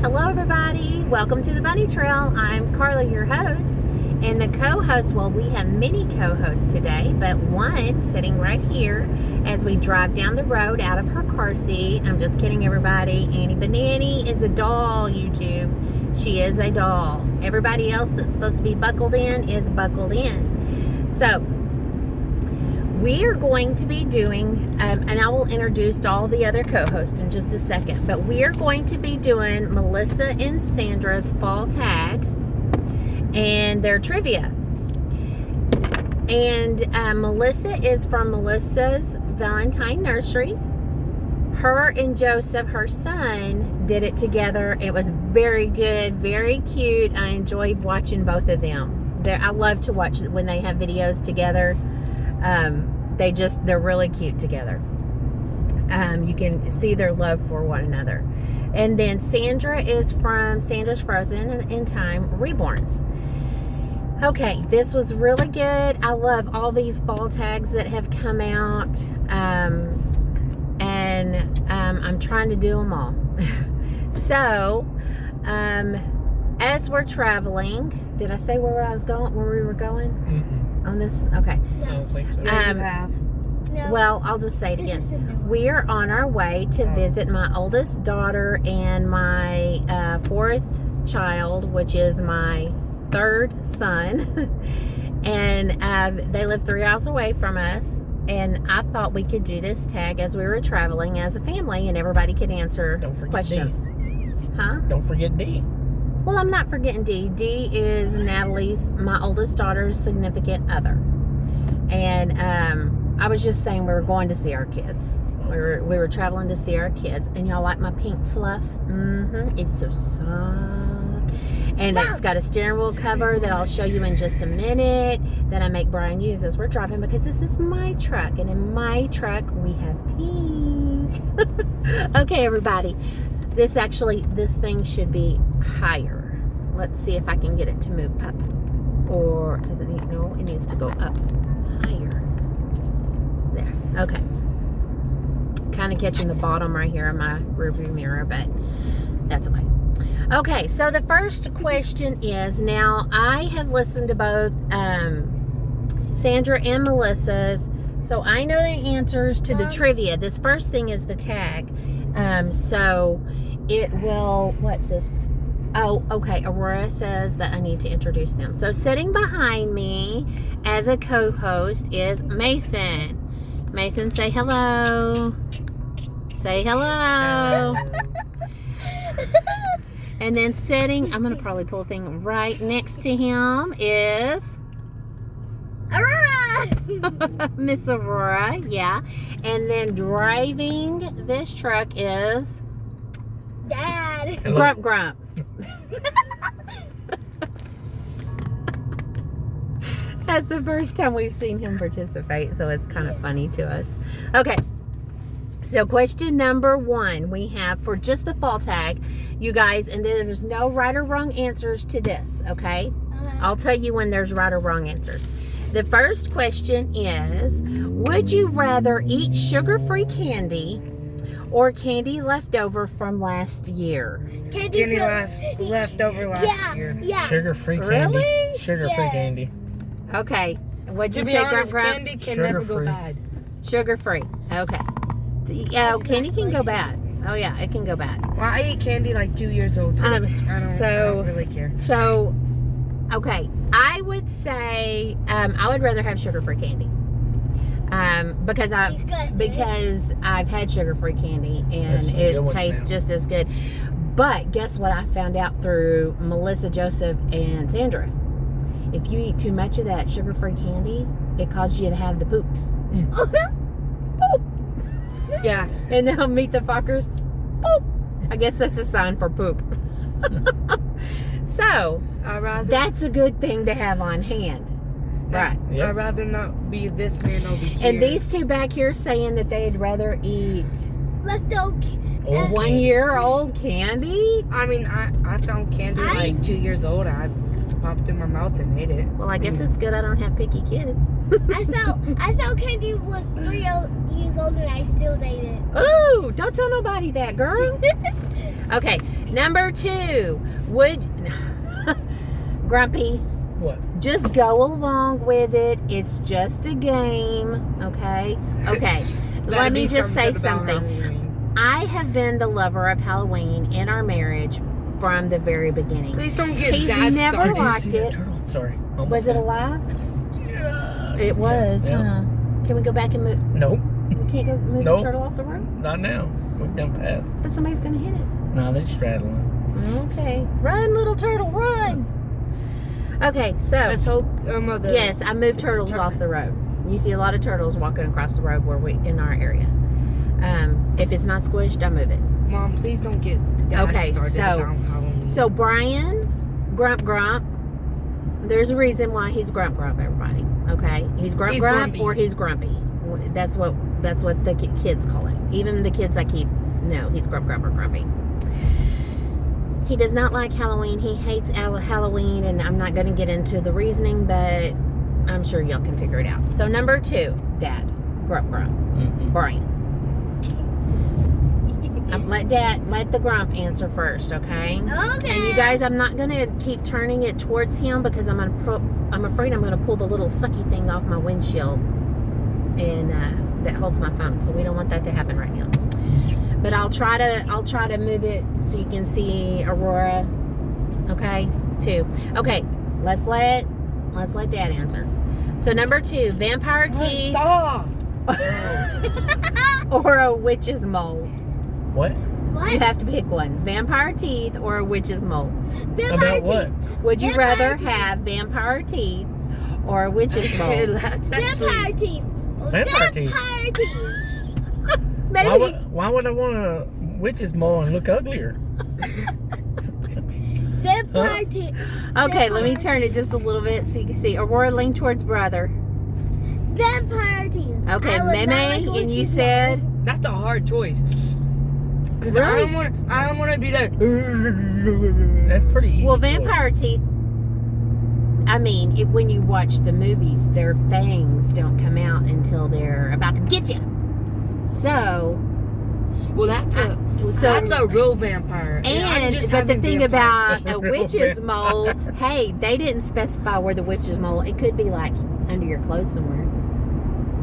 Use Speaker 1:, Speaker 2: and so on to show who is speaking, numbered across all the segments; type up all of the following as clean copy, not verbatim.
Speaker 1: Hello everybody, welcome to the Bunny Trail. I'm Karla, your host, and the co-host, well, we have many co-hosts today, but one sitting right here as we drive down the road out of her car seat. I'm just kidding, everybody. Annie Banani is a doll, YouTube. She is a doll. Everybody else that's supposed to be buckled in is buckled in. So we are going to be doing, and I will introduce all the other co-hosts in just a second, but we are going to be doing Melissa and Sandra's fall tag and their trivia. And Melissa is from Melissa's Valentine Nursery. Her and Joseph, her son, did it together. It was very good, very cute. I enjoyed watching both of them. I love to watch when they have videos together. They're really cute together. You can see their love for one another. And then Sandra is from Sandra's Frozen in Time Reborns. Okay, this was really good. I love all these fall tags that have come out. I'm trying to do them all. So, as we're traveling, did I say where we were going? Mm-hmm. On this? Okay.
Speaker 2: No. I don't think so.
Speaker 1: No. Well, I'll just say it again. We are on our way to visit my oldest daughter and my fourth child, which is my third son. And they live 3 hours away from us. And I thought we could do this tag as we were traveling as a family, and everybody could answer questions.
Speaker 2: D.
Speaker 1: Huh?
Speaker 2: Don't forget D.
Speaker 1: Well, I'm not forgetting D. D is Natalie's, my oldest daughter's significant other. And I was just saying we were going to see our kids. We were traveling to see our kids. And y'all like my pink fluff? Mm-hmm. It's so soft. And it's got a steering wheel cover that I'll show you in just a minute that I make Brian use as we're driving, because this is my truck. And in my truck, we have pink. Okay, everybody. This thing should be higher. Let's see if I can get it to move up. Or does it need, no, it needs to go up higher. There, okay. Kind of catching the bottom right here in my rearview mirror, but that's okay. Okay, so the first question is, now I have listened to both Sandra and Melissa's, so I know the answers to the trivia. This first thing is the tag. So it will, what's this? Oh, okay. Aurora says that I need to introduce them. So sitting behind me as a co-host is Mason. Mason, say hello. Say hello. And then sitting, I'm going to probably pull a thing right next to him is
Speaker 3: Aurora.
Speaker 1: Miss Aurora, yeah. And then driving this truck is
Speaker 3: Dad.
Speaker 2: Hello.
Speaker 1: Grump Grump. That's the first time we've seen him participate, so it's kind of funny to us. Okay. So question number 1 we have for just the fall tag, you guys, and there's no right or wrong answers to this, okay? I'll tell you when there's right or wrong answers. The first question is, would you rather eat sugar-free candy or candy left over from last year?
Speaker 4: Candy left over last year.
Speaker 3: Yeah.
Speaker 2: Sugar-free candy.
Speaker 1: Really?
Speaker 2: Sugar-free candy.
Speaker 1: Okay. What'd you
Speaker 4: To be
Speaker 1: say,
Speaker 4: honest,
Speaker 1: Grump?
Speaker 4: candy can never go
Speaker 2: Sugar-free.
Speaker 4: bad.
Speaker 1: Sugar-free. Okay. Oh, candy can go bad. Oh, yeah, it can go bad.
Speaker 4: Well, I ate candy like 2 years old, so I don't really care.
Speaker 1: So, okay, I would say I would rather have sugar-free candy, because I've had sugar-free candy and it tastes just as good. But guess what I found out through Melissa, Joseph, and Sandra? If you eat too much of that sugar-free candy, it causes you to have the poops. Poop.
Speaker 4: Yeah.
Speaker 1: And now meet the fuckers. Poop. I guess that's a sign for poop. So, that's a good thing to have on hand. Right.
Speaker 2: Yep.
Speaker 4: I'd rather not be this man over here.
Speaker 1: And these two back here saying that they'd rather eat
Speaker 3: Leftover.
Speaker 2: Old
Speaker 1: 1 year old candy?
Speaker 4: I mean, I found candy like 2 years old. I popped in my mouth and ate it.
Speaker 1: Well, I guess it's good I don't have picky kids.
Speaker 3: I felt candy was 3 years old and I still ate it.
Speaker 1: Ooh, don't tell nobody that, girl. Okay, Number 2, would Grumpy,
Speaker 2: What?
Speaker 1: just go along with it. It's just a game, okay? Okay. Let me just say something. I have been the lover of Halloween in our marriage from the very beginning.
Speaker 4: Please don't get
Speaker 1: He's
Speaker 4: Dad
Speaker 1: never
Speaker 4: started.
Speaker 2: Did you
Speaker 1: liked
Speaker 2: see that
Speaker 1: it.
Speaker 2: turtle? Sorry. almost
Speaker 1: Was it
Speaker 2: there.
Speaker 1: alive?
Speaker 2: Yeah.
Speaker 1: It was,
Speaker 2: Yeah.
Speaker 1: huh? Can we go back and move?
Speaker 2: Nope.
Speaker 1: We can't go move
Speaker 2: Nope.
Speaker 1: the turtle off the road?
Speaker 2: Not now. We've done past.
Speaker 1: But somebody's going to hit it.
Speaker 2: No, they're straddling.
Speaker 1: Okay. Run, little turtle, run. Okay, so.
Speaker 4: Let's hope mother.
Speaker 1: Yes, I moved turtles off the road. You see a lot of turtles walking across the road where we in our area. If it's not squished, I move it.
Speaker 4: Mom, please don't get Dad
Speaker 1: Okay,
Speaker 4: started
Speaker 1: so-
Speaker 4: about Halloween.
Speaker 1: So Brian, Grump Grump. There's a reason why he's Grump Grump, everybody. Okay, he's Grump
Speaker 4: He's
Speaker 1: Grump
Speaker 4: grumpy.
Speaker 1: or he's grumpy. That's what the kids call it. Even the kids I keep, no, he's Grump Grump or grumpy. He does not like Halloween. He hates Halloween, and I'm not going to get into the reasoning, but I'm sure y'all can figure it out. So number 2, Dad, Grump Grump,
Speaker 2: Mm-hmm.
Speaker 1: Brian. Let the Grump answer first, okay?
Speaker 3: Okay.
Speaker 1: And you guys, I'm not gonna keep turning it towards him because I'm afraid I'm gonna pull the little sucky thing off my windshield, and that holds my phone. So we don't want that to happen right now. But I'll try to move it so you can see Aurora. Okay, 2. Okay, let's let Dad answer. So number 2, vampire teeth
Speaker 4: Stop.
Speaker 1: or a witch's mole.
Speaker 2: What?
Speaker 3: What?
Speaker 1: You have to pick one: vampire teeth or a witch's mole.
Speaker 3: Vampire
Speaker 2: About what?
Speaker 3: teeth.
Speaker 1: Would you
Speaker 3: Vampire
Speaker 1: rather
Speaker 3: teeth.
Speaker 1: have vampire teeth or a witch's mole?
Speaker 4: That's
Speaker 3: Vampire
Speaker 4: actually.
Speaker 3: teeth.
Speaker 2: Vampire teeth.
Speaker 3: Vampire teeth.
Speaker 1: Maybe.
Speaker 2: Why would I want a witch's mole and look uglier?
Speaker 3: Vampire teeth.
Speaker 1: Okay, let me turn it just a little bit so you can see. Aurora, lean towards brother.
Speaker 3: Vampire teeth.
Speaker 1: Okay,
Speaker 3: I would not
Speaker 1: Meme,
Speaker 3: like
Speaker 1: and you
Speaker 3: witch's
Speaker 1: said
Speaker 4: That's a hard choice. Because
Speaker 1: Really?
Speaker 4: I don't want to be like.
Speaker 2: That's pretty easy.
Speaker 1: well,
Speaker 2: choice.
Speaker 1: vampire teeth. I mean, when you watch the movies, their fangs don't come out until they're about to get you. So,
Speaker 4: Well, that's a real vampire. I'm just
Speaker 1: but the
Speaker 4: having
Speaker 1: thing
Speaker 4: vampire
Speaker 1: about a
Speaker 2: Real
Speaker 1: witch's
Speaker 2: vampire.
Speaker 1: mole, hey, they didn't specify where the witch's mole. It could be like under your clothes somewhere,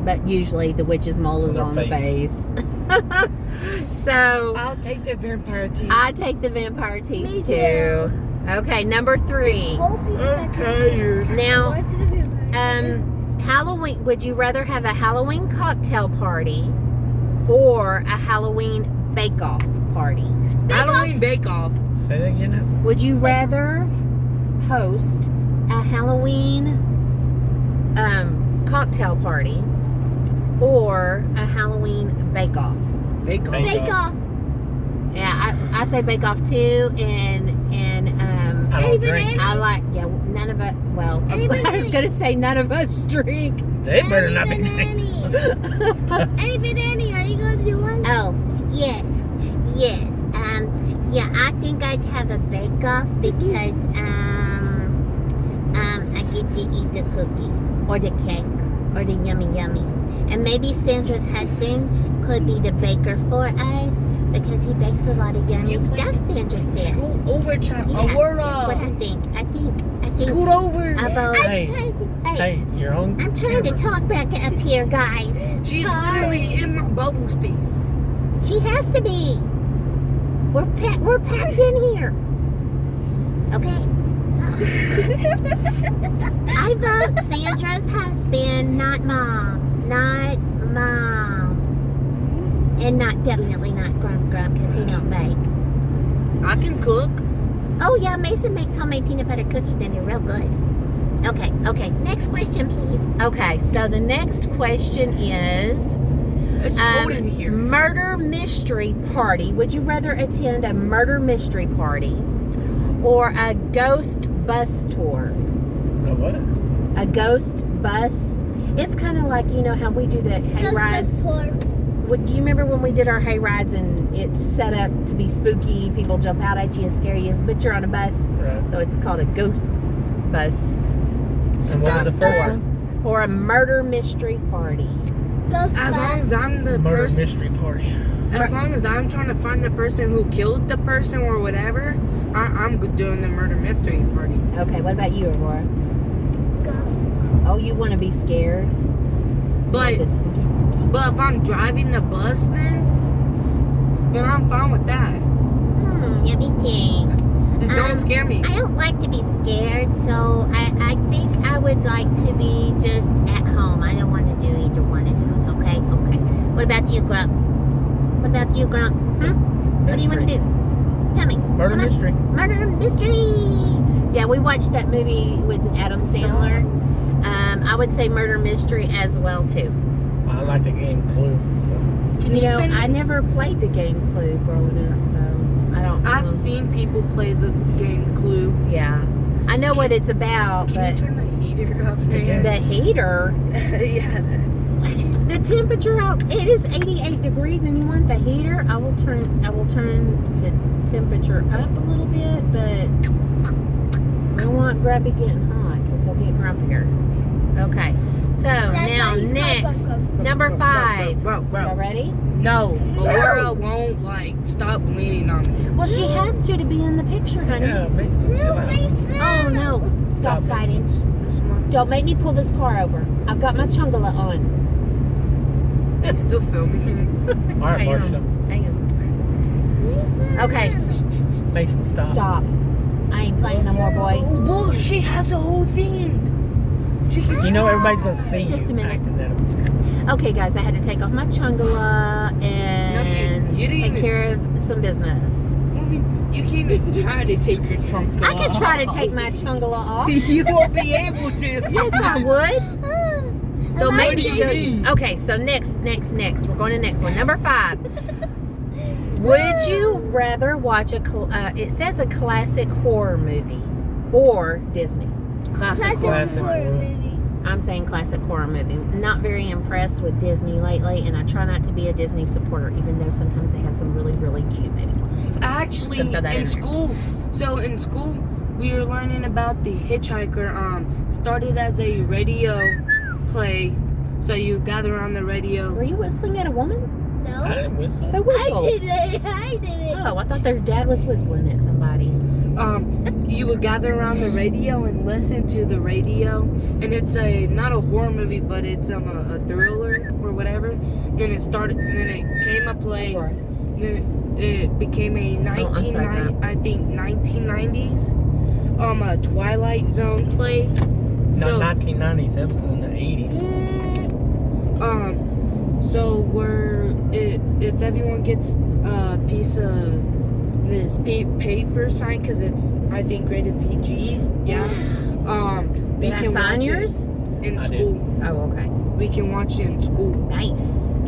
Speaker 1: but usually the witch's mole is
Speaker 2: On
Speaker 1: on
Speaker 2: the
Speaker 1: the face. So
Speaker 4: I'll take the vampire teeth.
Speaker 1: I take the vampire teeth
Speaker 3: Me
Speaker 1: too. Okay, number 3.
Speaker 3: Both people
Speaker 2: I'm tired.
Speaker 1: Now,
Speaker 3: What's the vampire teeth?
Speaker 1: Halloween. Would you rather have a Halloween cocktail party or a Halloween bake-off party?
Speaker 4: Halloween Bake Off.
Speaker 2: Say that again now.
Speaker 1: Would you rather host a Halloween cocktail party or a Halloween bake-off?
Speaker 4: Bake Off.
Speaker 2: Bake
Speaker 3: Bake off.
Speaker 1: Yeah, I say bake-off too, and
Speaker 2: I don't drink.
Speaker 1: I like, none of us, well,
Speaker 3: Any
Speaker 1: I was
Speaker 3: banana.
Speaker 1: going to say none of us drink.
Speaker 2: They better not be
Speaker 3: Any
Speaker 2: drinking.
Speaker 3: banana. Any banana, are you going to do one?
Speaker 5: Oh, yes. Yeah, I think I'd have a bake-off because, I get to eat the cookies or the cake or the yummy yummies. And maybe Sandra's husband could be the baker for us because he bakes a lot of yummy stuff, Sandra says.
Speaker 4: Scoot over, child.
Speaker 5: Yeah,
Speaker 4: Aurora.
Speaker 5: that's what I think. I think.
Speaker 4: Scoot over.
Speaker 5: I vote.
Speaker 2: Hey,
Speaker 5: Hey,
Speaker 2: hey, you're on.
Speaker 5: I'm trying to
Speaker 2: camera.
Speaker 5: talk back up here, guys.
Speaker 4: She's literally in my bubble space.
Speaker 5: She has to be. We're packed in here. Okay, so I vote Sandra's husband, not mom, and definitely not Grump because he don't bake.
Speaker 4: I can cook.
Speaker 5: Oh yeah, Mason makes homemade peanut butter cookies and they're real good. Okay. Next question, please.
Speaker 1: Okay, so the next question is
Speaker 4: It's cold in here.
Speaker 1: murder mystery party. Would you rather attend a murder mystery party or a ghost bus tour?
Speaker 2: Oh, what?
Speaker 1: A ghost bus. It's kind of like, you know how we do the hay rides. Do you remember when we did our hay rides and it's set up to be spooky? People jump out at you and scare you, but you're on a bus,
Speaker 2: Right.
Speaker 1: so it's called a ghost bus.
Speaker 2: And what was the first
Speaker 5: Ghostbusters.
Speaker 2: one?
Speaker 1: Or a murder mystery party.
Speaker 3: Ghost
Speaker 4: As long as I'm the
Speaker 2: Murder
Speaker 4: person.
Speaker 2: mystery party.
Speaker 4: As long as I'm trying to find the person who killed the person or whatever, I'm doing the murder mystery party.
Speaker 1: Okay, what about you, Aurora? Oh, you want to be scared?
Speaker 4: But
Speaker 1: The spooky, spooky.
Speaker 4: but if I'm driving the bus, then I'm fine with that.
Speaker 5: Let me see.
Speaker 4: Just don't scare me.
Speaker 5: I don't like to be scared, so I think I would like to be just at home. I don't want to do either one of those, okay? Okay. What about you, Grump? What about you, Grump? What do you want to do? Tell me.
Speaker 2: Murder
Speaker 5: Come on.
Speaker 2: mystery.
Speaker 5: Murder mystery.
Speaker 1: Yeah, we watched that movie with Adam Sandler. I would say murder mystery as well too.
Speaker 2: I like the game Clue. So.
Speaker 1: You know, I never played the game Clue growing up, so I don't.
Speaker 4: I've seen people play the game Clue.
Speaker 1: Yeah, I know what it's about,
Speaker 4: Can
Speaker 1: but
Speaker 4: you turn the heater up, man?
Speaker 1: the heater,
Speaker 4: Yeah.
Speaker 1: the temperature out. It is 88 degrees, and you want the heater? I will turn the temperature up a little bit, but I don't want Grumpy getting hot because he'll get grumpier. Okay, so now next, number 5.
Speaker 4: Bro.
Speaker 1: Y'all ready?
Speaker 4: No, Aurora won't stop leaning on me.
Speaker 1: Well, she has to be in the picture, honey.
Speaker 2: Yeah, Mason. chill out.
Speaker 1: Oh no! Stop fighting!
Speaker 4: This month.
Speaker 1: Don't make me pull this car over. I've got my chungala on.
Speaker 4: You still filming?
Speaker 2: All right,
Speaker 1: I am.
Speaker 2: Marcia.
Speaker 1: I am. Okay,
Speaker 2: Mason, stop.
Speaker 1: stop. I ain't playing no more, boy.
Speaker 4: Oh, look, she has the whole thing.
Speaker 2: You know everybody's gonna see
Speaker 1: Just
Speaker 2: you
Speaker 1: a minute.
Speaker 2: acting that.
Speaker 1: Okay, guys, I had to take off my chungala and
Speaker 4: You didn't
Speaker 1: take
Speaker 4: even-
Speaker 1: care of some business.
Speaker 4: I mean, you can't even try to take your trunk off.
Speaker 1: I could try to take my chungala off.
Speaker 4: You won't be able to.
Speaker 1: Yes, I would. They'll make
Speaker 4: What
Speaker 1: me
Speaker 4: do you
Speaker 1: show you.
Speaker 4: mean?
Speaker 1: Okay, so next. We're going to the next one. Number 5. Would you rather watch it says a classic horror movie or Disney?
Speaker 4: Classic.
Speaker 2: Classic horror.
Speaker 3: movie.
Speaker 1: I'm saying classic horror movie. Not very impressed with Disney lately, and I try not to be a Disney supporter, even though sometimes they have some really, really cute baby clothes.
Speaker 4: Actually,
Speaker 1: Just gonna throw that in
Speaker 4: in
Speaker 1: there.
Speaker 4: school, we were learning about the hitchhiker. Started as a radio play, so you gather on the radio.
Speaker 1: Were you whistling at a woman?
Speaker 2: I
Speaker 3: No.
Speaker 2: didn't whistle.
Speaker 1: Who
Speaker 3: I
Speaker 1: whistled?
Speaker 3: did it. I did it.
Speaker 1: Oh, I thought their dad was whistling at somebody.
Speaker 4: You would gather around the radio and listen to the radio, and it's not a horror movie, but it's a thriller or whatever. Then it came a play. Then it became a
Speaker 1: I'm sorry,
Speaker 4: 1990s a Twilight Zone play.
Speaker 2: No, 1990s. That was in the 80s.
Speaker 4: So if everyone gets a piece of this paper signed, because it's I think rated PG, yeah. We
Speaker 1: Did I
Speaker 4: can
Speaker 1: sign
Speaker 4: watch
Speaker 1: yours?
Speaker 4: it in
Speaker 2: I did.
Speaker 4: school.
Speaker 1: Oh, okay.
Speaker 4: We can watch it in school.
Speaker 1: Nice.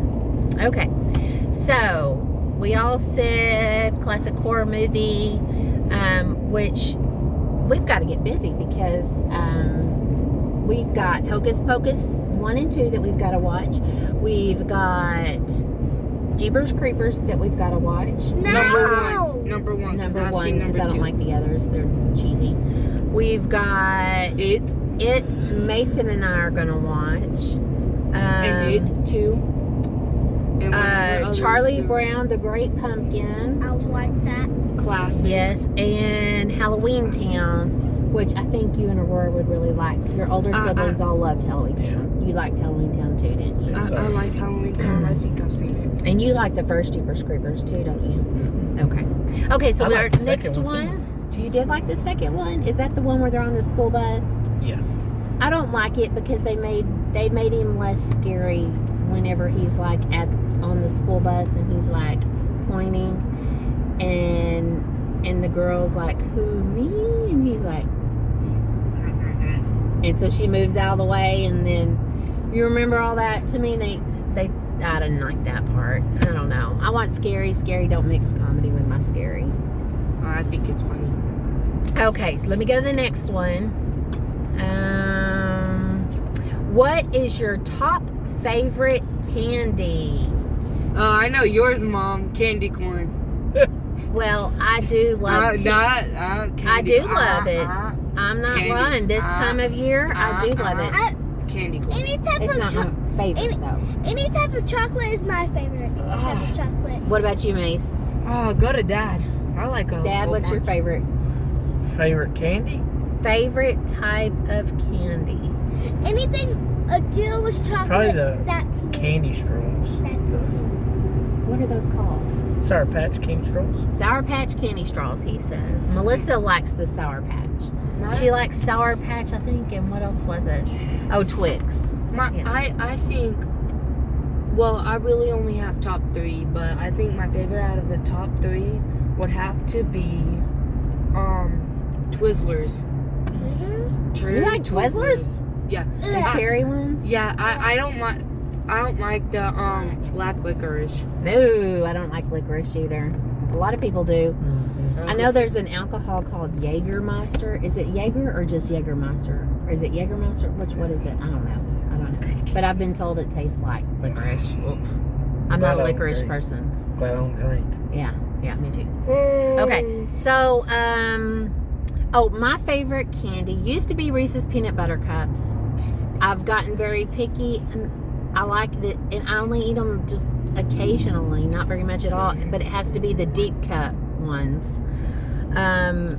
Speaker 1: Okay. So, we all said classic horror movie, which we've got to get busy because we've got Hocus Pocus 1 and 2 that we've got to watch. We've got Jeepers Creepers that we've got to watch.
Speaker 3: No.
Speaker 4: Number one. 'cause
Speaker 1: Number
Speaker 4: I've
Speaker 1: 1
Speaker 4: seen
Speaker 1: because
Speaker 4: number
Speaker 1: I don't
Speaker 4: 2.
Speaker 1: like the others. They're cheesy. We've got
Speaker 4: It
Speaker 1: Mason and I are going to watch.
Speaker 4: and It too. And whatever others
Speaker 1: Charlie
Speaker 4: do.
Speaker 1: Brown, The Great Pumpkin.
Speaker 3: I was like that.
Speaker 4: Classic.
Speaker 1: Yes, and Halloween Town, which I think you and Aurora would really like. Your older siblings all loved Halloween Town. You liked Halloween Town too, didn't you?
Speaker 4: I like Halloween Town. I think I've seen it.
Speaker 1: And you like the first Jeepers Creepers too, don't you? Okay. Okay, so
Speaker 2: I
Speaker 1: our
Speaker 2: like the
Speaker 1: next
Speaker 2: second one,
Speaker 1: one. You did like the second one? Is that the one where they're on the school bus?
Speaker 2: Yeah.
Speaker 1: I don't like it because they made him less scary whenever he's like on the school bus and he's like pointing and the girl's like, who, me? And he's like, and so she moves out of the way, and then you remember all that. To me, they I didn't like that part. I don't know. I want scary. Don't mix comedy with my scary.
Speaker 4: I think it's funny.
Speaker 1: Okay, so let me go to the next one. What is your top favorite candy?
Speaker 4: I know yours, Mom. Candy corn.
Speaker 1: Well, I do love candy. I do love it. I'm not
Speaker 4: Candy.
Speaker 1: lying. This time of year, I do love it.
Speaker 4: Candy corn.
Speaker 3: Any type
Speaker 1: It's
Speaker 3: of
Speaker 1: not. favorite though.
Speaker 3: Any type of chocolate is my favorite. Any type of chocolate.
Speaker 1: What about you, Mace?
Speaker 4: Oh, go to Dad. I like a
Speaker 1: Dad,
Speaker 4: whole
Speaker 1: what's your
Speaker 4: bunch.
Speaker 1: favorite?
Speaker 2: Favorite candy?
Speaker 1: Favorite type of candy?
Speaker 3: Anything a deal with chocolate.
Speaker 2: Probably the
Speaker 3: that's me.
Speaker 2: candy straws.
Speaker 3: That's me.
Speaker 1: What are those called?
Speaker 2: Sour Patch candy straws.
Speaker 1: Sour Patch candy straws, he says. Melissa likes the Sour Patch.
Speaker 4: No,
Speaker 1: She likes Sour Patch, I think, and what else was it? Oh, Twix. Yeah.
Speaker 4: I think. Well, I really only have top 3, but I think my favorite out of the top 3 would have to be Twizzlers. Cherry
Speaker 1: You like Twizzlers?
Speaker 4: Yeah.
Speaker 1: The cherry ones?
Speaker 4: Yeah, I don't like the black licorice.
Speaker 1: No, I don't like licorice either. A lot of people do. I know there's an alcohol called Jägermeister. Is it Jaeger or just Jägermeister? Or is it Jägermeister? What is it? I don't know. But I've been told it tastes like licorice. Ugh. I'm not a licorice person.
Speaker 2: Glad I don't drink.
Speaker 1: Yeah, me too. Okay, so, my favorite candy used to be Reese's Peanut Butter Cups. I've gotten very picky, and I like that, and I only eat them just occasionally, not very much at all, but it has to be the deep cut ones. And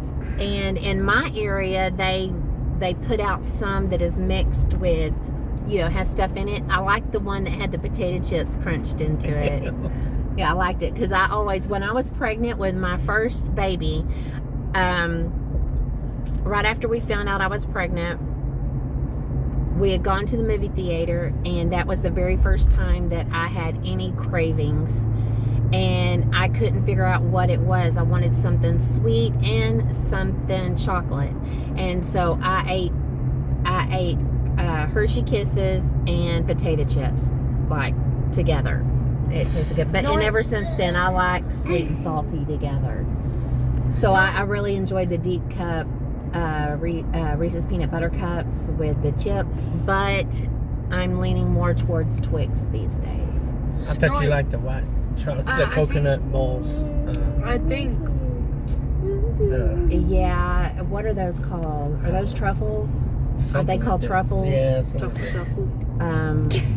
Speaker 1: in my area, they put out some that is mixed with, has stuff in it. I like the one that had the potato chips crunched into it. Yeah, I liked it because when I was pregnant with my first baby, right after we found out I was pregnant, we had gone to the movie theater, and that was the very first time that I had any cravings, and I couldn't figure out what it was. I wanted something sweet and something chocolate, and so I ate Hershey Kisses and potato chips, like, together. It tasted good. And ever since then, I like sweet and salty together. So I really enjoyed the deep cup Reese's Peanut Butter Cups with the chips, but I'm leaning more towards Twix these days.
Speaker 2: I thought you liked the white chocolate, the coconut balls.
Speaker 4: I think.
Speaker 1: Yeah, what are those called? Are those truffles? Are they called truffles?
Speaker 2: Yeah.
Speaker 4: Truffle shuffle.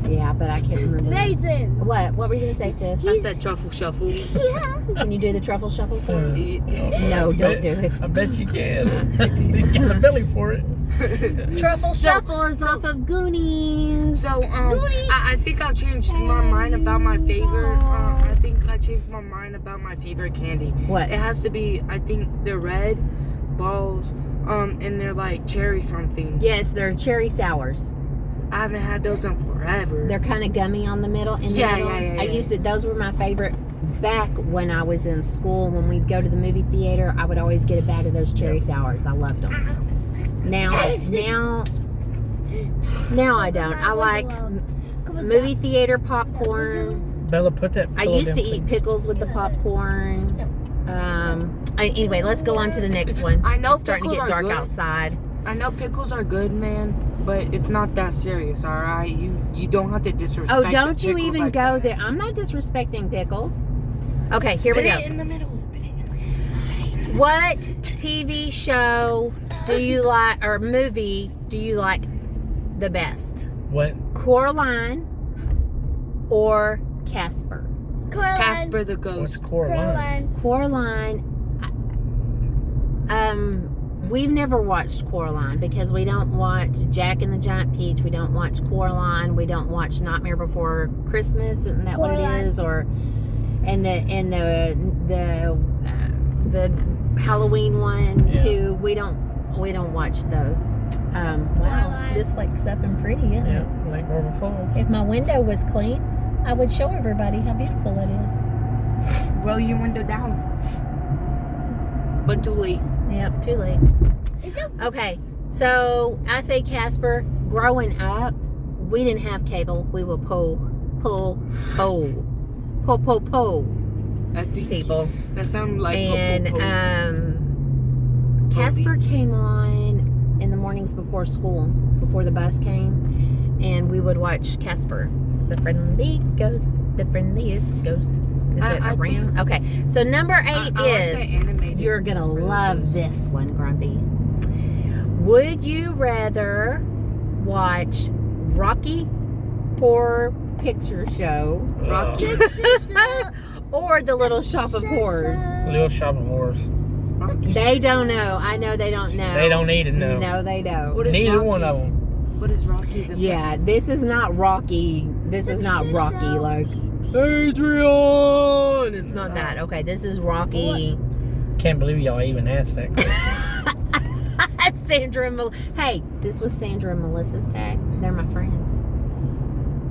Speaker 1: Yeah, but I can't remember.
Speaker 3: Mason.
Speaker 1: What were you gonna say, sis?
Speaker 4: I said truffle shuffle.
Speaker 3: Yeah.
Speaker 1: Can you do the truffle shuffle for me? No,
Speaker 2: I
Speaker 1: don't do it.
Speaker 2: I bet you can. You got a belly for it.
Speaker 1: Truffle shuffle is off of Goonies.
Speaker 4: So I think I've changed my mind about my favorite. I think I changed my mind about my favorite candy.
Speaker 1: What?
Speaker 4: It has to be. I think they're red balls. And they're like cherry something.
Speaker 1: Yes, they're cherry sours.
Speaker 4: I haven't had those in forever.
Speaker 1: They're kind of gummy on the middle.
Speaker 4: Yeah.
Speaker 1: I used to. Those were my favorite back when I was in school. When we'd go to the movie theater, I would always get a bag of those cherry sours. I loved them. Now I don't. I like movie theater popcorn.
Speaker 2: Bella, put that.
Speaker 1: I used to eat pickles with the popcorn. Anyway, let's go on to the next one.
Speaker 4: I know
Speaker 1: It's starting to
Speaker 4: pickles
Speaker 1: get
Speaker 4: are
Speaker 1: dark
Speaker 4: good.
Speaker 1: outside.
Speaker 4: I know pickles are good, man, but it's not that serious, all right? You don't have to disrespect.
Speaker 1: Oh,
Speaker 4: the
Speaker 1: don't you
Speaker 4: pickles
Speaker 1: even
Speaker 4: like
Speaker 1: go
Speaker 4: that.
Speaker 1: there. I'm not disrespecting pickles. Okay, here we
Speaker 4: Put
Speaker 1: go.
Speaker 4: it in the middle.
Speaker 1: What TV show do you like, or movie do you like the best?
Speaker 2: What?
Speaker 1: Coraline or Casper?
Speaker 3: Coraline.
Speaker 4: Casper the
Speaker 2: What's
Speaker 4: Ghost.
Speaker 2: Coraline?
Speaker 1: Coraline. We've never watched Coraline because we don't watch Jack and the Giant Peach. We don't watch Coraline. We don't watch Nightmare Before Christmas. Isn't that what it is? Or the Halloween one too. We don't watch those. Wow,
Speaker 3: Coraline.
Speaker 1: this lake's up and pretty, isn't it?
Speaker 2: Yeah, Lake Marble Falls.
Speaker 1: If my window was clean, I would show everybody how beautiful it is.
Speaker 4: Roll your window down. But too late.
Speaker 1: Yep, too late. Okay, so I say Casper. Growing up, we didn't have cable. We would pull
Speaker 4: I think
Speaker 1: people.
Speaker 4: that sounded like
Speaker 1: And Casper came on in the mornings before school, before the bus came, and we would watch Casper, the friendly ghost, the friendliest ghost. Is it
Speaker 4: I
Speaker 1: around? Okay, so number 8
Speaker 4: I like the
Speaker 1: is,
Speaker 4: animated.
Speaker 1: you're gonna
Speaker 4: It's really
Speaker 1: love
Speaker 4: good.
Speaker 1: this one, Grumpy. Would you rather watch Rocky horror picture show
Speaker 4: Rocky.
Speaker 1: or the Little Shop of Horrors?
Speaker 2: Little Shop of Horrors.
Speaker 4: Rocky.
Speaker 1: They don't know. I know they don't know.
Speaker 2: They don't need to know.
Speaker 1: No, they don't.
Speaker 4: What is
Speaker 2: Neither
Speaker 4: Rocky?
Speaker 2: one of them.
Speaker 4: What is Rocky?
Speaker 1: Yeah, this is not Rocky. This is not Rocky like
Speaker 4: Adrian.
Speaker 1: it's not that. Okay, this is Rocky.
Speaker 2: Can't believe y'all even asked that question.
Speaker 1: Sandra and Hey, this was Sandra and Melissa's tag. They're my friends.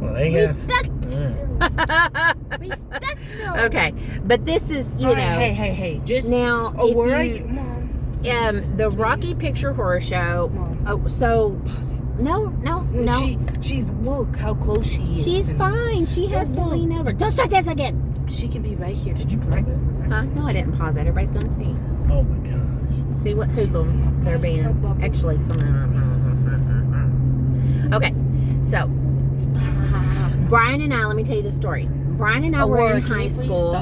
Speaker 2: Well, they got.
Speaker 3: Respect.
Speaker 2: Mm.
Speaker 3: Respect them.
Speaker 1: Okay, but this is, you know.
Speaker 4: Hey. Just.
Speaker 1: Now,
Speaker 4: Oh,
Speaker 1: if
Speaker 4: where are
Speaker 1: you,
Speaker 4: you, Mom?
Speaker 1: the Rocky Picture Horror Show.
Speaker 4: Mom.
Speaker 1: Oh, so
Speaker 4: Pause it.
Speaker 1: no.
Speaker 4: She's look how close she is.
Speaker 1: She's
Speaker 4: and
Speaker 1: fine. She has to lean over. Don't start this again.
Speaker 4: She can be right here.
Speaker 2: Did you pause it?
Speaker 1: Huh? No, I didn't pause it. Everybody's gonna see.
Speaker 2: Oh my gosh.
Speaker 1: See what hoodlums they're being. Actually, some. Okay, so Brian and I. Let me tell you the story. Brian and I were in high school.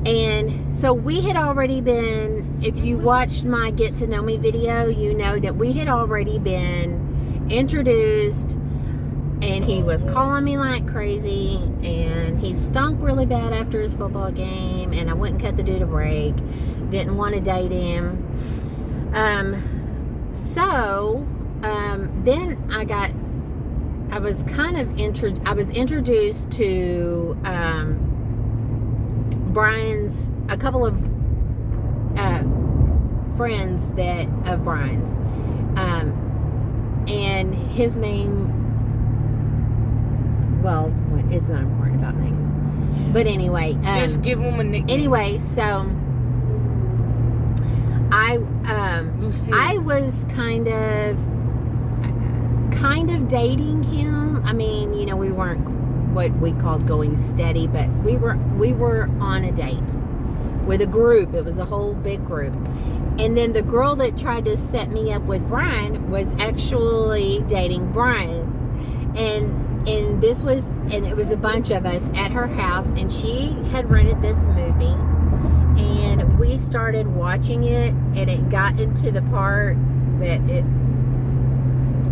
Speaker 1: And so we had already been, if you watched my Get to Know Me video, you know that we had already been introduced, and he was calling me like crazy, and he stunk really bad after his football game, and I wouldn't cut the dude a break, didn't want to date him. Then I was introduced to Brian's, a couple of friends of Brian's, and his name, well, it's not important about names, but anyway,
Speaker 4: Just give him a nickname.
Speaker 1: anyway, so
Speaker 4: Lucy.
Speaker 1: I was kind of dating him. I mean, you know, we weren't what we called going steady, but we were on a date with a group. It was a whole big group. And then the girl that tried to set me up with Brian was actually dating Brian. And it was a bunch of us at her house, and she had rented this movie, and we started watching it, and it got into the part that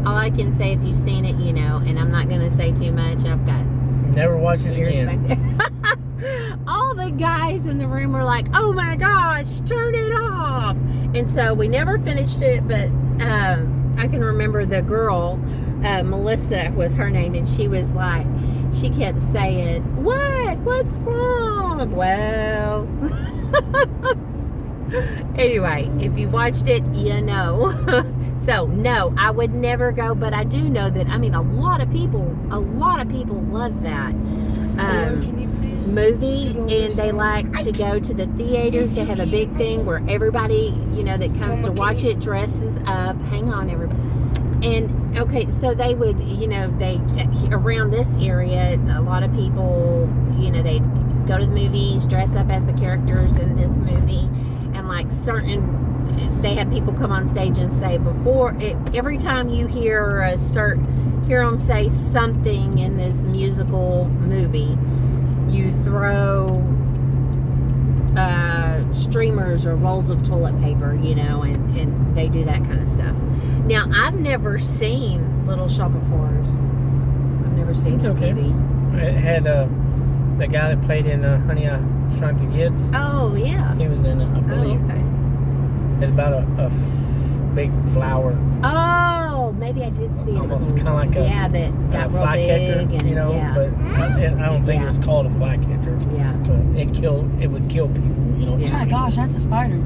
Speaker 1: all I can say, if you've seen it, you know, and I'm not going to say too much. I've got
Speaker 2: Never watch it
Speaker 1: ears
Speaker 2: again.
Speaker 1: back there. All the guys in the room were like, oh my gosh, turn it off. And so we never finished it, but I can remember the girl, Melissa was her name, and she was like, she kept saying, what's wrong? Well, anyway, if you watched it, you know. So no, I would never go, but I do know that, I mean, a lot of people love that
Speaker 4: Can you please
Speaker 1: movie,
Speaker 4: scoot over
Speaker 1: and they
Speaker 4: some?
Speaker 1: like to go to the theaters. They have a big thing where everybody, you know, that comes to watch it dresses up. Hang on, everybody. And okay, so they would, you know, they around this area, a lot of people, you know, they'd go to the movies, dress up as the characters in this movie, and like they have people come on stage and say, every time you hear them say something in this musical movie, you throw streamers or rolls of toilet paper, you know, and they do that kind of stuff. Now, I've never seen Little Shop of Horrors. I've never seen
Speaker 2: It's
Speaker 1: that
Speaker 2: okay.
Speaker 1: movie.
Speaker 2: It had the guy that played in Honey, I Shrunk the Kids.
Speaker 1: Oh, yeah.
Speaker 2: He was in it, I
Speaker 1: Oh,
Speaker 2: believe.
Speaker 1: okay.
Speaker 2: It's about a big flower.
Speaker 1: Oh, maybe I did see it. It was
Speaker 2: Almost kinda like a
Speaker 1: that got real
Speaker 2: fly
Speaker 1: big,
Speaker 2: catcher,
Speaker 1: and
Speaker 2: you know.
Speaker 1: yeah,
Speaker 2: But I don't think
Speaker 1: Yeah.
Speaker 2: it was called a fly catcher.
Speaker 1: yeah.
Speaker 2: But it would kill people, you know.
Speaker 1: Yeah.
Speaker 4: Oh my gosh, that's a spider.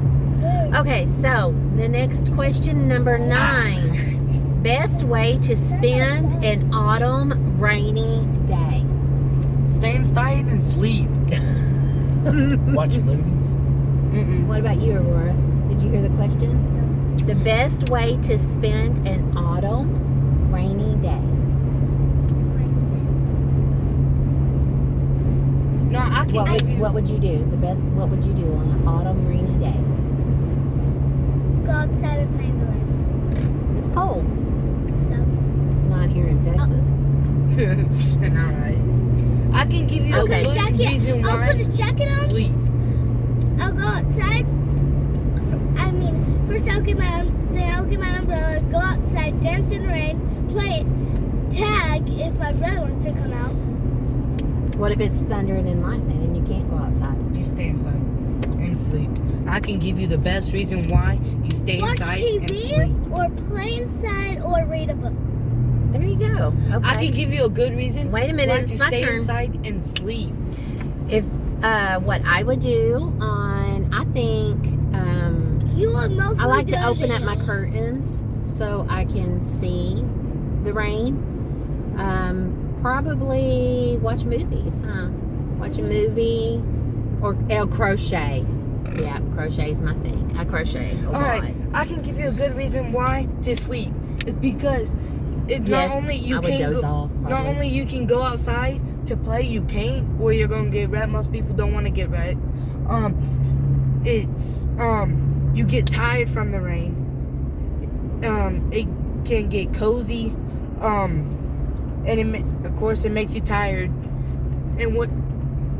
Speaker 1: Okay, so the next question, number 9. Best way to spend an autumn rainy day.
Speaker 4: Stay inside and sleep.
Speaker 2: Watch movies.
Speaker 4: Mm-mm.
Speaker 1: What about you, Aurora? Did you hear the question? The best way to spend an autumn rainy day.
Speaker 4: No, I can give you.
Speaker 1: What would you do? What would you do on an autumn rainy day?
Speaker 3: Go outside and play in the rain.
Speaker 1: It's cold.
Speaker 3: So,
Speaker 1: Not here in Texas.
Speaker 4: Alright. I can give you
Speaker 1: Okay.
Speaker 4: a good
Speaker 3: Jacket.
Speaker 4: reason
Speaker 3: I'll
Speaker 4: why.
Speaker 3: put a jacket on.
Speaker 4: Sleep.
Speaker 3: I'll go outside. First I'll get my umbrella, go outside, dance in the rain, play it, tag if my brother wants to come out.
Speaker 1: What if it's thundering and lightning and you can't go outside?
Speaker 4: You stay inside and sleep. I can give you the best reason why you stay
Speaker 3: Watch
Speaker 4: inside
Speaker 3: TV
Speaker 4: and sleep.
Speaker 3: or play inside or read a book.
Speaker 1: There you go. Okay.
Speaker 4: I can give you a good reason.
Speaker 1: Wait a minute,
Speaker 4: why
Speaker 1: it's
Speaker 4: you
Speaker 1: my
Speaker 4: stay
Speaker 1: turn.
Speaker 4: inside and sleep.
Speaker 1: If what I would do on, I think
Speaker 3: You will mostly
Speaker 1: I like
Speaker 3: do
Speaker 1: to open up my
Speaker 3: videos.
Speaker 1: curtains so I can see the rain. Probably watch movies, huh? Watch a movie or crochet. Yeah, crochet's my thing. I crochet a lot.
Speaker 4: Alright, I can give you a good reason why to sleep. It's because
Speaker 1: Yes,
Speaker 4: not only you
Speaker 1: I would
Speaker 4: can
Speaker 1: doze
Speaker 4: go,
Speaker 1: off,
Speaker 4: not
Speaker 1: probably.
Speaker 4: only you can go outside to play, you can't, or you're gonna get wet. Most people don't want to get wet. It's you get tired from the rain. It can get cozy. And of course it makes you tired. And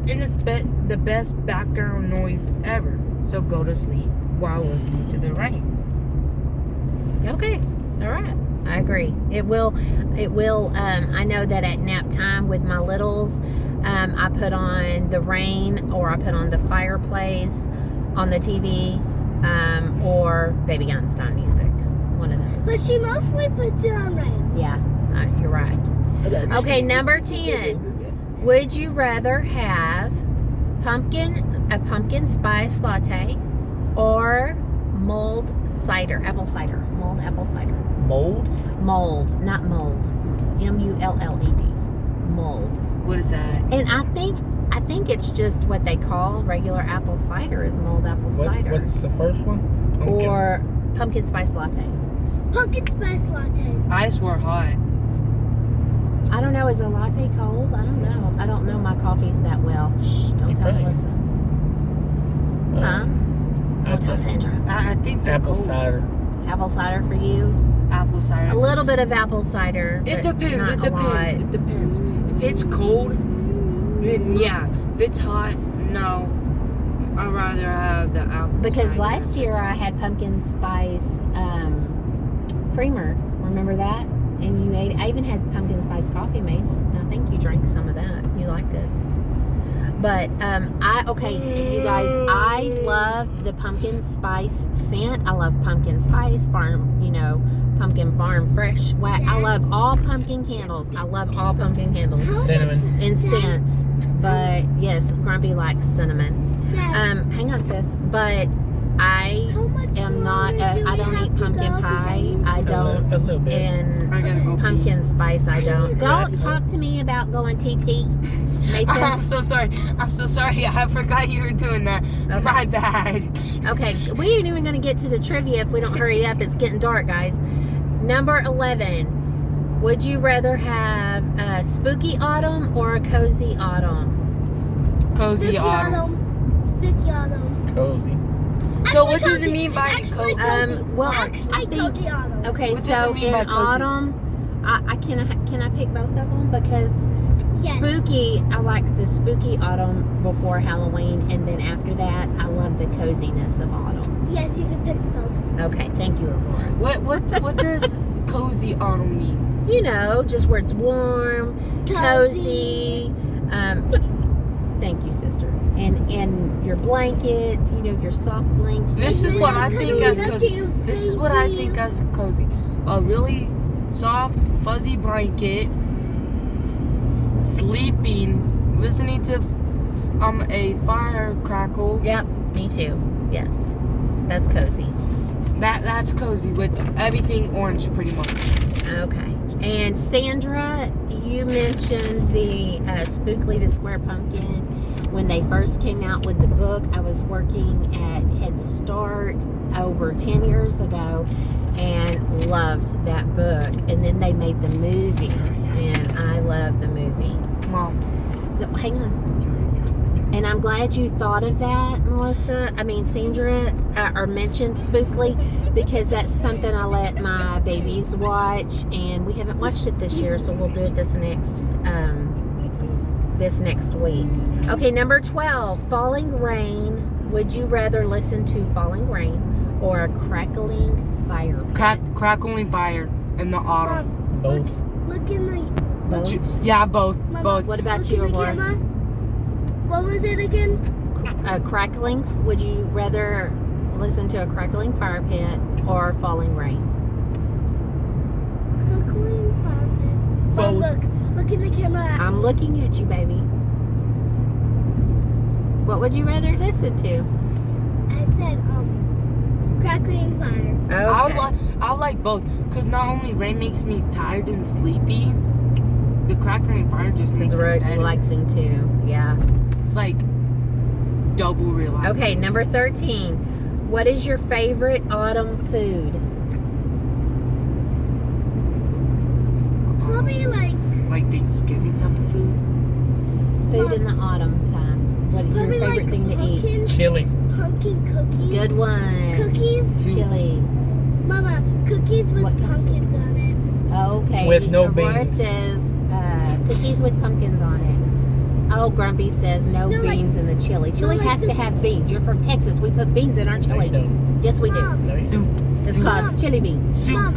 Speaker 4: it's the best background noise ever. So go to sleep while listening to the rain.
Speaker 1: Okay. All right. I agree. It will, I know that at nap time with my littles, I put on the rain or I put on the fireplace on the TV, or Baby Einstein music. One of those.
Speaker 3: But she mostly puts it on rain.
Speaker 1: Yeah, you're right. Okay, number 10. Would you rather have a pumpkin spice latte or mulled cider, apple cider, mulled apple cider?
Speaker 4: Mold?
Speaker 1: Mold, not mold. M-U-L-L-E-D. Mold.
Speaker 4: What is that?
Speaker 1: And I think it's just what they call regular apple cider is mulled apple cider.
Speaker 2: What's the first one? Pumpkin.
Speaker 1: Or pumpkin spice latte.
Speaker 3: Pumpkin spice latte.
Speaker 4: Ice were hot.
Speaker 1: I don't know. Is a latte cold? I don't know. I don't know my coffees that well. Shh, don't tell
Speaker 2: Okay.
Speaker 1: Melissa. Huh? Don't tell Sandra.
Speaker 4: I think they're
Speaker 2: Apple
Speaker 4: cold.
Speaker 2: cider.
Speaker 1: Apple cider for you?
Speaker 4: Apple cider.
Speaker 1: A little bit of apple cider.
Speaker 4: It
Speaker 1: but
Speaker 4: depends.
Speaker 1: not
Speaker 4: It
Speaker 1: a
Speaker 4: depends.
Speaker 1: lot.
Speaker 4: It depends. If it's cold, then yeah. If it's hot, no. I'd rather have the apple
Speaker 1: Because
Speaker 4: cider
Speaker 1: last
Speaker 4: if
Speaker 1: year
Speaker 4: it's
Speaker 1: I
Speaker 4: hot.
Speaker 1: had pumpkin spice creamer. Remember that? And you ate. I even had pumpkin spice coffee, Mace. And I think you drank some of that. You liked it. But you guys, I love the pumpkin spice scent. I love pumpkin spice farm. Pumpkin farm fresh. I love all pumpkin candles. I love all pumpkin candles
Speaker 2: Cinnamon.
Speaker 1: and scents. But yes, Grumpy likes cinnamon.
Speaker 3: Dad,
Speaker 1: Hang on, sis. But I
Speaker 3: how much
Speaker 1: am not.
Speaker 3: longer do
Speaker 1: I
Speaker 3: we
Speaker 1: don't
Speaker 3: have
Speaker 1: eat
Speaker 3: to
Speaker 1: pumpkin
Speaker 3: go
Speaker 1: pie.
Speaker 3: before
Speaker 1: I don't.
Speaker 2: A little bit.
Speaker 1: And
Speaker 4: I gotta go pee.
Speaker 1: pumpkin spice. I don't. Don't
Speaker 2: Yeah.
Speaker 1: talk to me about going TT.
Speaker 4: I'm
Speaker 1: Mason.
Speaker 4: so sorry. I'm so sorry. I forgot you were doing that.
Speaker 1: Okay.
Speaker 4: My bad.
Speaker 1: Okay, we ain't even going to get to the trivia if we don't hurry up. It's getting dark, guys. Number 11. Would you rather have a spooky autumn or a cozy autumn?
Speaker 4: Cozy
Speaker 3: Spooky
Speaker 4: autumn.
Speaker 3: Spooky autumn.
Speaker 2: Cozy.
Speaker 4: So
Speaker 3: Actually,
Speaker 4: what does it
Speaker 3: cozy.
Speaker 4: mean by
Speaker 3: Actually,
Speaker 4: cozy?
Speaker 3: cozy.
Speaker 1: Well,
Speaker 3: Actually,
Speaker 1: I think.
Speaker 3: cozy autumn.
Speaker 1: Okay,
Speaker 4: What does
Speaker 1: so
Speaker 4: it mean
Speaker 1: in
Speaker 4: by cozy?
Speaker 1: autumn, I can I pick both of them because
Speaker 3: Yes.
Speaker 1: spooky. I like the spooky autumn before Halloween, and then after that, I love the coziness of autumn.
Speaker 3: Yes, you can pick both.
Speaker 1: Okay, thank you, Aurora.
Speaker 4: What does cozy autumn mean?
Speaker 1: Just where it's warm, cozy.
Speaker 3: Cozy.
Speaker 1: Thank you, sister. And your blankets, your soft blankets.
Speaker 4: This is what I think as
Speaker 3: Cozy.
Speaker 4: cozy. This is what I think as cozy. A really soft, fuzzy blanket, sleeping, listening to a fire crackle.
Speaker 1: Yep, me too. Yes, that's cozy.
Speaker 4: That's cozy with everything orange, pretty much.
Speaker 1: Okay. And Sandra, you mentioned the Spookly the Square Pumpkin. When they first came out with the book, I was working at Head Start over 10 years ago and loved that book. And then they made the movie, and I love the movie.
Speaker 4: Mom.
Speaker 1: So, hang on. And I'm glad you thought of that, Sandra, or mentioned Spookly, because that's something I let my babies watch, and we haven't watched it this year, so we'll do it this next week. Okay, number 12, Falling Rain. Would you rather listen to Falling Rain or a crackling fire pit?
Speaker 4: Crackling fire in the autumn.
Speaker 2: Both.
Speaker 3: Look in the.
Speaker 1: Both?
Speaker 4: Yeah, both.
Speaker 3: Mama,
Speaker 4: Both.
Speaker 1: What about
Speaker 3: look
Speaker 1: you,
Speaker 3: in the
Speaker 1: Aurora?
Speaker 3: camera. What was it again?
Speaker 1: Crackling? Would you rather listen to a crackling fire pit or falling rain?
Speaker 3: Crackling fire pit. Mom,
Speaker 4: Both.
Speaker 3: look in the camera.
Speaker 1: I'm looking at you, baby. What would you rather listen to?
Speaker 3: I said crackling fire.
Speaker 1: Okay.
Speaker 4: I like both, because not only rain makes me tired and sleepy, the crackling fire just makes
Speaker 1: It's
Speaker 4: it better.
Speaker 1: relaxing too. Yeah.
Speaker 4: It's like double relaxing.
Speaker 1: Okay, number 13. What is your favorite autumn food?
Speaker 3: Probably
Speaker 4: Like Thanksgiving type of food.
Speaker 1: Food in the autumn times. What is your
Speaker 3: probably
Speaker 1: favorite thing to eat?
Speaker 3: pumpkin,
Speaker 2: Chili.
Speaker 3: pumpkin cookies.
Speaker 1: Good one.
Speaker 3: Cookies.
Speaker 1: Chili.
Speaker 3: Mama, cookies with
Speaker 1: What kind of
Speaker 3: pumpkins on it.
Speaker 1: Okay.
Speaker 2: With no
Speaker 1: Aurora
Speaker 2: beans.
Speaker 1: says cookies with pumpkins on it. Oh, Grumpy says no
Speaker 3: No, like-
Speaker 1: beans in the chili. Chili
Speaker 3: like
Speaker 1: has
Speaker 3: the-
Speaker 1: to have beans. You're from Texas. We put beans in our
Speaker 2: No,
Speaker 1: chili.
Speaker 2: you don't.
Speaker 1: Yes, we do.
Speaker 3: Mom,
Speaker 2: No, you
Speaker 4: Soup.
Speaker 1: It's
Speaker 4: Soup.
Speaker 1: called chili beans.
Speaker 4: Soup.
Speaker 3: Mom,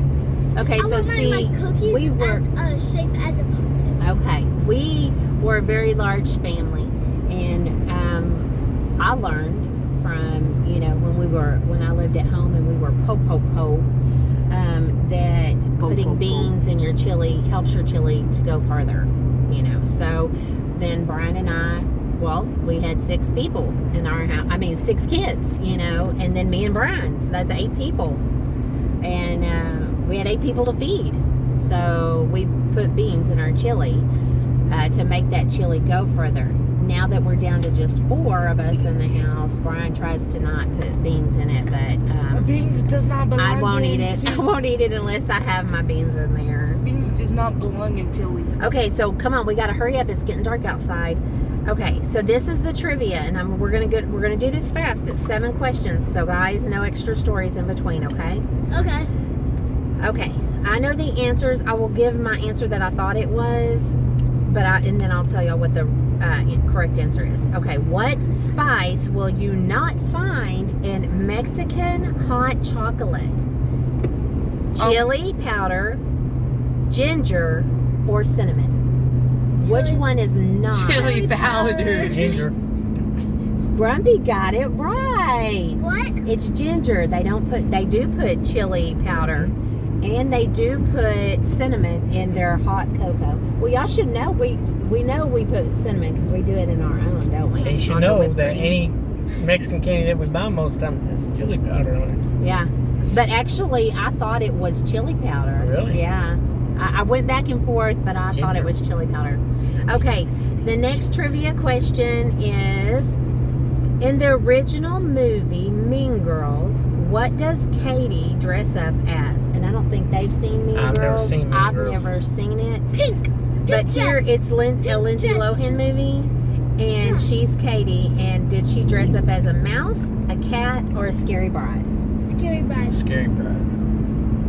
Speaker 1: Okay,
Speaker 3: I
Speaker 1: so
Speaker 3: want
Speaker 1: see,
Speaker 3: my cookies
Speaker 1: we were
Speaker 3: as shaped as a pumpkin.
Speaker 1: okay. We were a very large family, and I learned from when I lived at home and we were that putting beans in your chili helps your chili to go further. So then Brian and I, we had 6 people in our house. I mean 6 kids, and then me and Brian. So that's 8 people, and we had 8 people to feed. So we put beans in our chili to make that chili go further. Now that we're down to just 4 of us in the house, Brian tries to not put beans in it, but
Speaker 4: Beans does not belong
Speaker 1: I won't
Speaker 4: in
Speaker 1: eat it. I
Speaker 4: soup.
Speaker 1: won't eat it unless I have my beans in there.
Speaker 4: Beans does not belong in chili.
Speaker 1: Okay, so come on, we got to hurry up. It's getting dark outside. Okay, so this is the trivia, and we're gonna do this fast. It's 7 questions, so guys, no extra stories in between. Okay.
Speaker 3: Okay.
Speaker 1: Okay, I know the answers. I will give my answer that I thought it was, and then I'll tell y'all what the correct answer is. Okay, what spice will you not find in Mexican hot chocolate? Chili powder, ginger, or cinnamon? Which
Speaker 3: Chili-
Speaker 1: one is not?
Speaker 4: Chili powder.
Speaker 2: Ginger.
Speaker 1: Grumpy got it right.
Speaker 3: What?
Speaker 1: It's ginger. They do put chili powder, and they do put cinnamon in their hot cocoa. Well, y'all should know we know we put cinnamon because we do it in our own, don't we?
Speaker 2: And you should
Speaker 1: On the
Speaker 2: know
Speaker 1: whipped
Speaker 2: that
Speaker 1: cream.
Speaker 2: any Mexican candy that we buy most of the time has chili powder on it.
Speaker 1: Yeah, but actually, I thought it was chili powder.
Speaker 2: Really?
Speaker 1: Yeah. I went back and forth, but I thought it
Speaker 2: Ginger.
Speaker 1: was chili powder. Okay, the next trivia question is: in the original movie Mean Girls, what does Katie dress up as? And I don't think they've seen Mean
Speaker 2: I've never
Speaker 1: Girls.
Speaker 2: seen Mean
Speaker 1: I've
Speaker 2: Girls.
Speaker 1: never seen it.
Speaker 3: Pink.
Speaker 1: But
Speaker 3: Pink
Speaker 1: here
Speaker 3: dress.
Speaker 1: it's a Lindsay
Speaker 3: dress.
Speaker 1: Lohan movie, and
Speaker 3: Yeah.
Speaker 1: she's Katie. And did she dress up as a mouse, a cat, or a scary bride?
Speaker 3: Scary bride.
Speaker 2: Scary bride.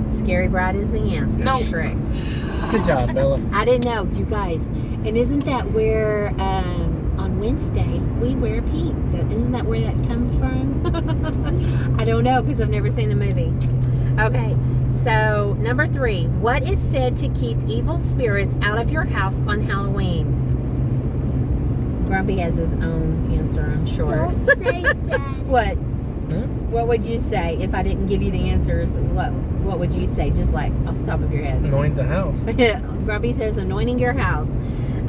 Speaker 1: Scary bride is the answer.
Speaker 4: No.
Speaker 1: Correct.
Speaker 2: Good job, Bella.
Speaker 1: I didn't know, you guys. And isn't that where on Wednesday we wear pink? Isn't that where that comes from? I don't know because I've never seen the movie. Okay, so number 3. What is said to keep evil spirits out of your house on Halloween? Grumpy has his own answer, I'm sure.
Speaker 3: Don't say that.
Speaker 1: What?
Speaker 2: Hmm?
Speaker 1: What would you say if I didn't give you the answers? What would you say, just like off the top of your head?
Speaker 2: Anoint the house.
Speaker 1: Grumpy says anointing your house.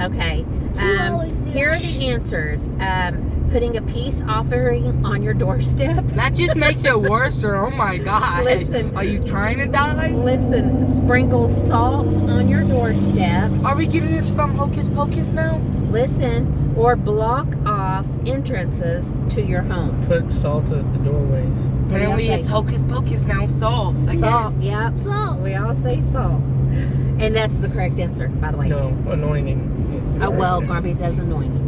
Speaker 1: Okay.
Speaker 3: always do
Speaker 1: Here are
Speaker 3: that.
Speaker 1: the answers. Putting a peace offering on your doorstep.
Speaker 4: That just makes it worse. Oh my god.
Speaker 1: Listen.
Speaker 4: Are you trying to die?
Speaker 1: Listen, sprinkle salt on your doorstep.
Speaker 4: Are we getting this from Hocus Pocus now?
Speaker 1: Listen, or block off entrances to your home.
Speaker 2: Put salt at the doorways.
Speaker 4: Apparently
Speaker 1: say?
Speaker 4: it's Hocus Pocus now. Salt. I
Speaker 1: Salt,
Speaker 4: guess.
Speaker 1: yep.
Speaker 3: Salt.
Speaker 1: We all say salt. And that's the correct answer, by the way.
Speaker 2: No, anointing. is the
Speaker 1: Oh, well,
Speaker 2: correct
Speaker 1: Grumpy says anointing.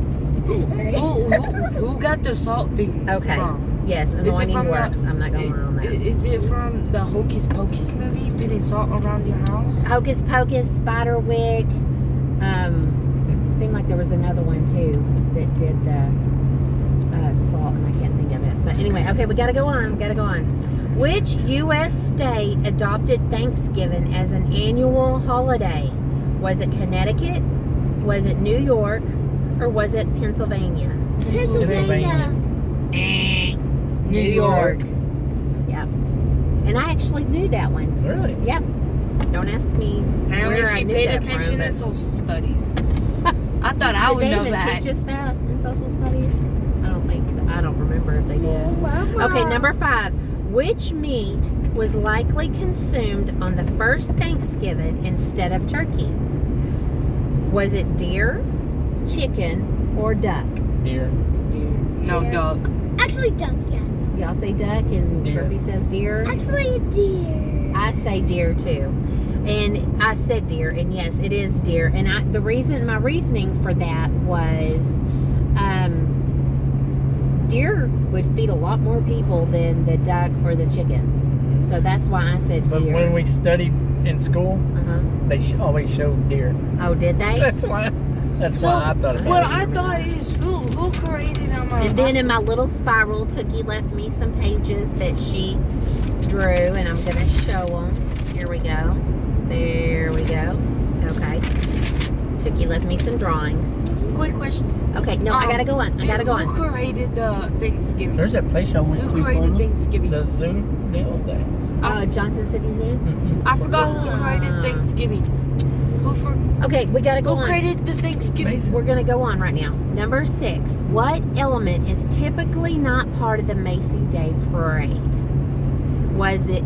Speaker 4: Who got the salt thing
Speaker 1: Okay.
Speaker 4: from?
Speaker 1: Yes,
Speaker 4: Is it
Speaker 1: anointing
Speaker 4: from
Speaker 1: works. I'm not going to lie on that.
Speaker 4: Is it from the Hocus Pocus movie? Putting salt around your house?
Speaker 1: Hocus Pocus, Spiderwick. Seemed like there was another one too that did the salt, and I can't think of it. But anyway, okay, we gotta go on. Which U.S. state adopted Thanksgiving as an annual holiday? Was it Connecticut? Was it New York? Or was it Pennsylvania?
Speaker 3: Pennsylvania.
Speaker 4: New York.
Speaker 1: Yep. And I actually knew that one.
Speaker 2: Really?
Speaker 1: Yep. Don't ask me
Speaker 4: Apparently
Speaker 1: where I
Speaker 4: she
Speaker 1: knew
Speaker 4: paid
Speaker 1: that
Speaker 4: attention
Speaker 1: from,
Speaker 4: in
Speaker 1: but-
Speaker 4: social studies. I thought I
Speaker 1: Did
Speaker 4: would
Speaker 1: they
Speaker 4: know
Speaker 1: even
Speaker 4: that.
Speaker 1: teach us that in social studies? I don't think so. I don't remember if they did. Okay, number 5. Which meat was likely consumed on the first Thanksgiving instead of turkey? Was it deer, chicken, or duck?
Speaker 2: Deer.
Speaker 4: No,
Speaker 3: Deer.
Speaker 4: duck.
Speaker 3: Actually, duck, yeah.
Speaker 1: Y'all say duck and
Speaker 2: Deer.
Speaker 1: Kirby says deer.
Speaker 3: Actually, deer.
Speaker 1: I say deer too. And I said deer, and yes, it is deer. And my reasoning for that was deer would feed a lot more people than the duck or the chicken. So that's why I said
Speaker 2: But
Speaker 1: deer.
Speaker 2: when we studied in school,
Speaker 1: Uh-huh.
Speaker 2: they always showed deer.
Speaker 1: Oh, did they?
Speaker 2: That's why I thought about
Speaker 4: What
Speaker 2: it.
Speaker 4: I thought is who created on my
Speaker 1: And then in my little spiral, Tookie left me some pages that she drew, and I'm going to show them. Here we go. There we go. Okay. Tookie left me some drawings.
Speaker 4: quick question.
Speaker 1: Okay, no, I gotta go on. I gotta go
Speaker 4: Who
Speaker 1: on.
Speaker 4: created the Thanksgiving?
Speaker 2: There's that place I went
Speaker 4: Who
Speaker 2: to.
Speaker 4: created
Speaker 2: Carla.
Speaker 4: Thanksgiving?
Speaker 2: The zoo deal there.
Speaker 1: Johnson City Zoo.
Speaker 4: I forgot who created Thanksgiving.
Speaker 1: Okay, we gotta go
Speaker 4: Who
Speaker 1: on.
Speaker 4: created the Thanksgiving?
Speaker 2: Mason.
Speaker 1: We're gonna go on right now. Number 6. What element is typically not part of the Macy Day Parade?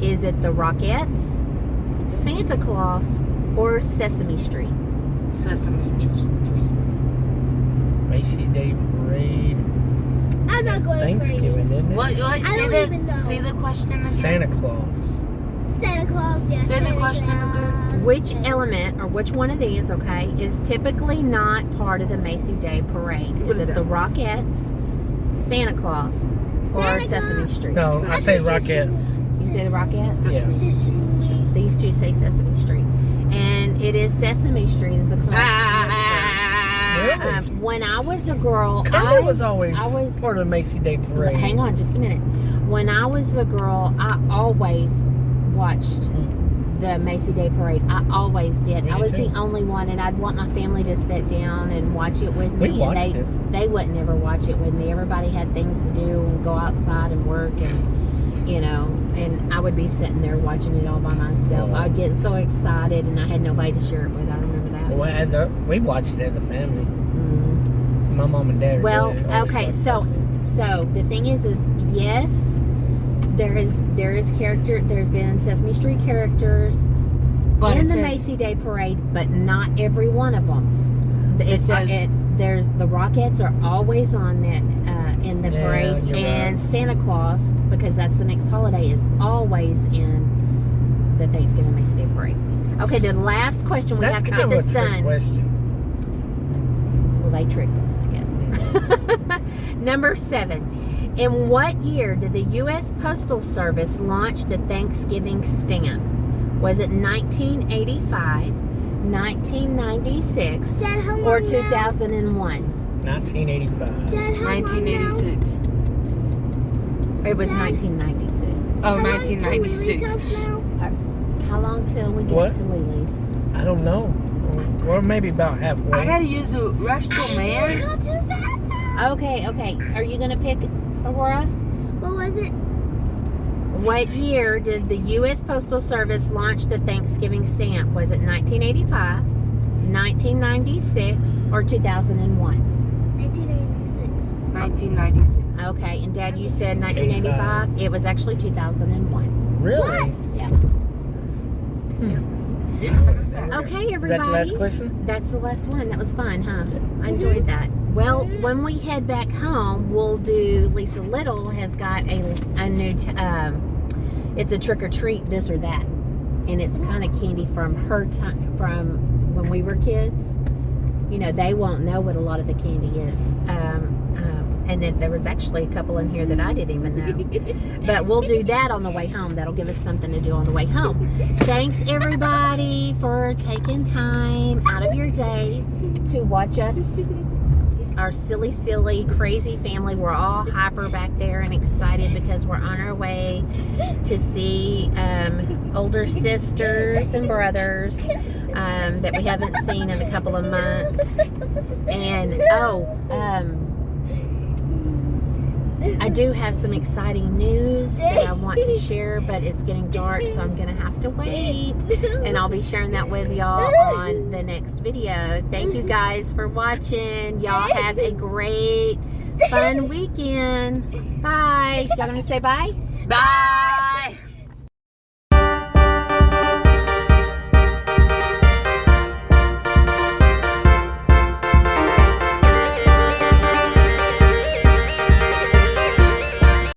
Speaker 1: Is it the Rockettes, Santa Claus, or Sesame Street?
Speaker 4: Sesame Street.
Speaker 2: Macy Day Parade.
Speaker 3: I'm not going
Speaker 2: Thanksgiving,
Speaker 3: for
Speaker 2: isn't it?
Speaker 4: What?
Speaker 3: I don't even know.
Speaker 4: Say the question again.
Speaker 2: Santa Claus.
Speaker 3: Santa Claus, yes.
Speaker 4: Say the
Speaker 3: Santa
Speaker 4: question
Speaker 3: Claus.
Speaker 4: again.
Speaker 1: Which element, or which one of these, okay, is typically not part of the Macy Day Parade?
Speaker 4: What
Speaker 1: Is
Speaker 4: is
Speaker 1: it
Speaker 4: that?
Speaker 1: the Rockettes, Santa Claus, or
Speaker 3: Santa
Speaker 1: Sesame
Speaker 3: Claus.
Speaker 1: Street?
Speaker 2: No, I say Rockettes.
Speaker 1: You say the Rockettes?
Speaker 4: Sesame
Speaker 2: Yeah.
Speaker 4: Street.
Speaker 1: These two say Sesame Street. And it is Sesame Street is the correct answer.
Speaker 2: Really?
Speaker 1: When I was a girl,
Speaker 2: Carla was always
Speaker 1: I was-
Speaker 2: part of the Macy Day Parade.
Speaker 1: Hang on just a minute. When I was a girl, I always watched the Macy Day Parade. I always did.
Speaker 2: Me
Speaker 1: I was
Speaker 2: too.
Speaker 1: the only one, and I'd want my family to sit down and watch it with me.
Speaker 2: We watched
Speaker 1: and
Speaker 2: it.
Speaker 1: they wouldn't ever watch it with me. Everybody had things to do and go outside and work, and and I would be sitting there watching it all by myself.
Speaker 2: Oh.
Speaker 1: I'd get so excited, and I had nobody to share it with. I remember that.
Speaker 2: Well, we watched it as a family.
Speaker 1: Mhm.
Speaker 2: My mom and dad.
Speaker 1: Well,
Speaker 2: really always
Speaker 1: okay,
Speaker 2: watched
Speaker 1: so
Speaker 2: it.
Speaker 1: So the thing is yes, there is character. There's been Sesame Street characters
Speaker 4: But
Speaker 1: in
Speaker 4: it
Speaker 1: the
Speaker 4: says-
Speaker 1: Macy Day Parade, but not every one of them. There's the Rockettes are always on that in the
Speaker 2: Yeah,
Speaker 1: parade,
Speaker 2: you're
Speaker 1: and
Speaker 2: right.
Speaker 1: Santa Claus, because that's the next holiday, is always in the Thanksgiving Macy Day Parade. Okay, the last question we
Speaker 2: That's
Speaker 1: have to
Speaker 2: kind
Speaker 1: get
Speaker 2: of
Speaker 1: this
Speaker 2: a trick
Speaker 1: done.
Speaker 2: question.
Speaker 1: Well, they tricked us, I guess. Number 7. In what year did the U.S. Postal Service launch the Thanksgiving stamp? Was it 1985, 1996,
Speaker 3: Dad, how long
Speaker 1: or
Speaker 3: now?
Speaker 1: 2001?
Speaker 2: 1985.
Speaker 3: Dad, how long
Speaker 4: 1986.
Speaker 1: It was
Speaker 3: Dad?
Speaker 1: 1996.
Speaker 4: Oh,
Speaker 3: How long till Lily's
Speaker 4: 1996.
Speaker 3: house now?
Speaker 1: How long till we get
Speaker 2: What?
Speaker 1: to Lily's?
Speaker 2: I don't know. Or maybe about halfway.
Speaker 4: I gotta use a restroom, man.
Speaker 3: Go to the bathroom.
Speaker 1: Okay. Are you going to pick, Aurora?
Speaker 3: What was it?
Speaker 1: What year did the U.S. Postal Service launch the Thanksgiving stamp? Was it 1985, 1996, or 2001?
Speaker 3: 1986.
Speaker 4: 1996.
Speaker 1: Okay, and Dad, you said 1985. It was actually 2001.
Speaker 2: Really?
Speaker 1: Yeah. Okay,
Speaker 2: Is that
Speaker 1: everybody.
Speaker 2: your last question?
Speaker 1: That's the last one. That was fun, huh? I enjoyed that. Well, when we head back home, we'll do. Lisa Little has got a new. It's a trick or treat, this or that, and it's kind of candy from her time, from when we were kids. They won't know what a lot of the candy is. And then there was actually a couple in here that I didn't even know. But we'll do that on the way home. That'll give us something to do on the way home. Thanks, everybody, for taking time out of your day to watch us our silly, crazy family. We're all hyper back there and excited because we're on our way to see older sisters and brothers that we haven't seen in a couple of months. And I do have some exciting news that I want to share, but it's getting dark, so I'm gonna have to wait, and I'll be sharing that with y'all on the next video. Thank you guys for watching. Y'all have a great fun weekend. Bye. Y'all gonna say bye?
Speaker 4: Bye.